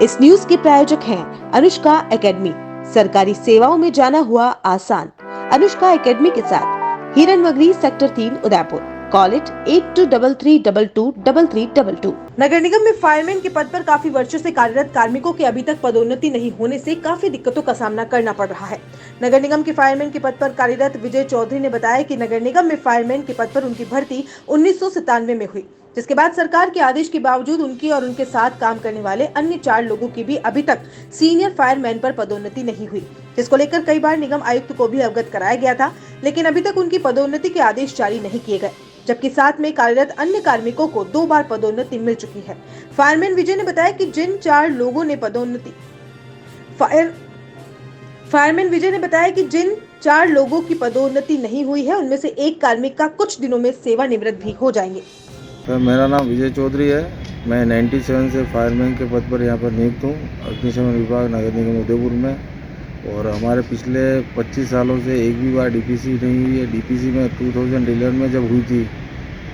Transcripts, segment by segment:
इस न्यूज के प्रायोजक हैं अनुष्का एकेडमी, सरकारी सेवाओं में जाना हुआ आसान। अनुष्का एकेडमी के साथ Hiranmagri sector 3 Udaipur. Call it 8233222322। नगर निगम में फायरमैन के पद पर काफी वर्षों से कार्यरत कार्मिकों के अभी तक पदोन्नति नहीं होने से काफी दिक्कतों का सामना करना पड़ रहा है। नगर निगम के फायरमैन के पद पर कार्यरत विजय चौधरी ने बताया कि नगर निगम में फायरमैन के पद पर उनकी भर्ती 1997 में हुई, जिसके बाद सरकार के आदेश के बावजूद उनकी और उनके साथ काम करने वाले अन्य 4 लोगों की भी अभी तक सीनियर फायरमैन पर पदोन्नति नहीं हुई, जिसको लेकर कई बार निगम आयुक्त को भी अवगत कराया गया था, लेकिन अभी तक उनकी पदोन्नति के आदेश जारी नहीं किए गए, जबकि साथ में कार्यरत अन्य कार्मिकों को 2 बार पदोन्नति मिल चुकी है। फायरमैन विजय ने बताया कि जिन 4 लोगों ने फायरमैन विजय ने बताया कि जिन 4 लोगों की पदोन्नति नहीं हुई है, उनमें से एक कार्मिक का कुछ दिनों में सेवानिवृत्त भी हो जाएंगे। सर, मेरा नाम विजय चौधरी है। मैं 97 से फायरमैन के पद पर यहाँ पर नियुक्त हूँ, अग्निशमन विभाग नगर निगम उदयपुर में। और हमारे पिछले 25 सालों से एक भी बार डीपीसी नहीं हुई है। डीपीसी में 2011 में जब हुई थी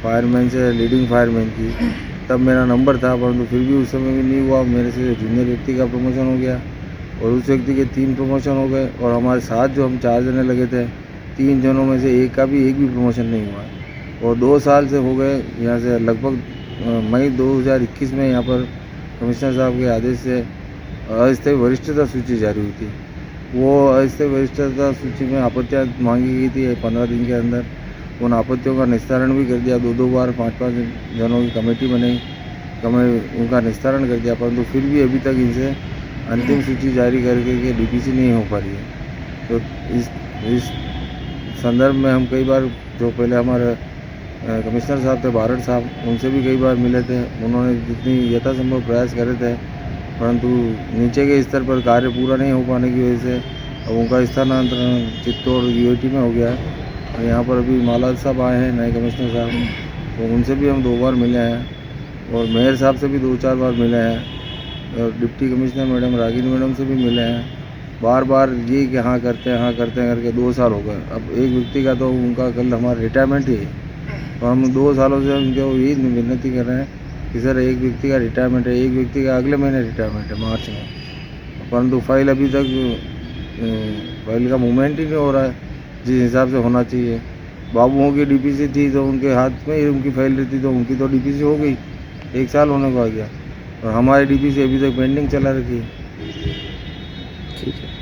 फायरमैन से लीडिंग फायरमैन की, तब मेरा नंबर था, परंतु फिर भी उस समय भी नहीं हुआ। मेरे से जूनियर व्यक्ति का प्रमोशन हो गया और उस व्यक्ति के 3 प्रमोशन हो गए, और हमारे साथ जो हम 4 जने लगे थे, 3 जनों में से एक भी प्रमोशन नहीं हुआ। और 2 साल से हो गए यहाँ से। लगभग मई 2021 में यहाँ पर कमिश्नर साहब के आदेश से अस्थायी वरिष्ठता सूची जारी हुई थी। वो अस्थायी वरिष्ठता सूची में आपत्तियाँ मांगी गई थी 15 दिन के अंदर। उन आपत्तियों का निस्तारण भी कर दिया। 2 बार 5-5 जनों की कमेटी बनाई, उनका निस्तारण कर दिया, परंतु फिर भी अभी तक इनसे अंतिम सूची जारी करके कि डीपीसी नहीं हो पा रही है। तो इस संदर्भ में हम कई बार, जो पहले हमारे कमिश्नर साहब थे भारत साहब, उनसे भी कई बार मिले थे। उन्होंने जितनी यथासंभव प्रयास करे थे, परंतु नीचे के स्तर पर कार्य पूरा नहीं हो पाने की वजह से अब उनका स्थानांतरण चित्तौड़ यूएटी में हो गया है। और यहाँ पर अभी मालाद साहब आए हैं, नए कमिश्नर साहब, तो उनसे भी हम 2 बार मिले हैं, और मेयर साहब से भी 2-4 बार मिले हैं, और deputy commissioner madam Ragini madam से भी मिले हैं। बार बार ये कि हाँ करते हैं करके 2 साल हो गए। अब एक व्यक्ति का तो उनका कल हमारा रिटायरमेंट ही है, तो हम 2 सालों से उनके यही विनती कर रहे हैं कि सर, एक व्यक्ति का रिटायरमेंट है, एक व्यक्ति का अगले महीने रिटायरमेंट है मार्च में, परंतु फाइल अभी तक फाइल का मूवमेंट ही नहीं हो रहा है जिस हिसाब से होना चाहिए। बाबुओं की डीपीसी थी तो उनके हाथ में ही उनकी फाइल रहती, तो उनकी तो डीपीसी हो गई, 1 साल होने को आ गया, और हमारी डीपीसी अभी तक पेंडिंग चला रखी है। ठीक है।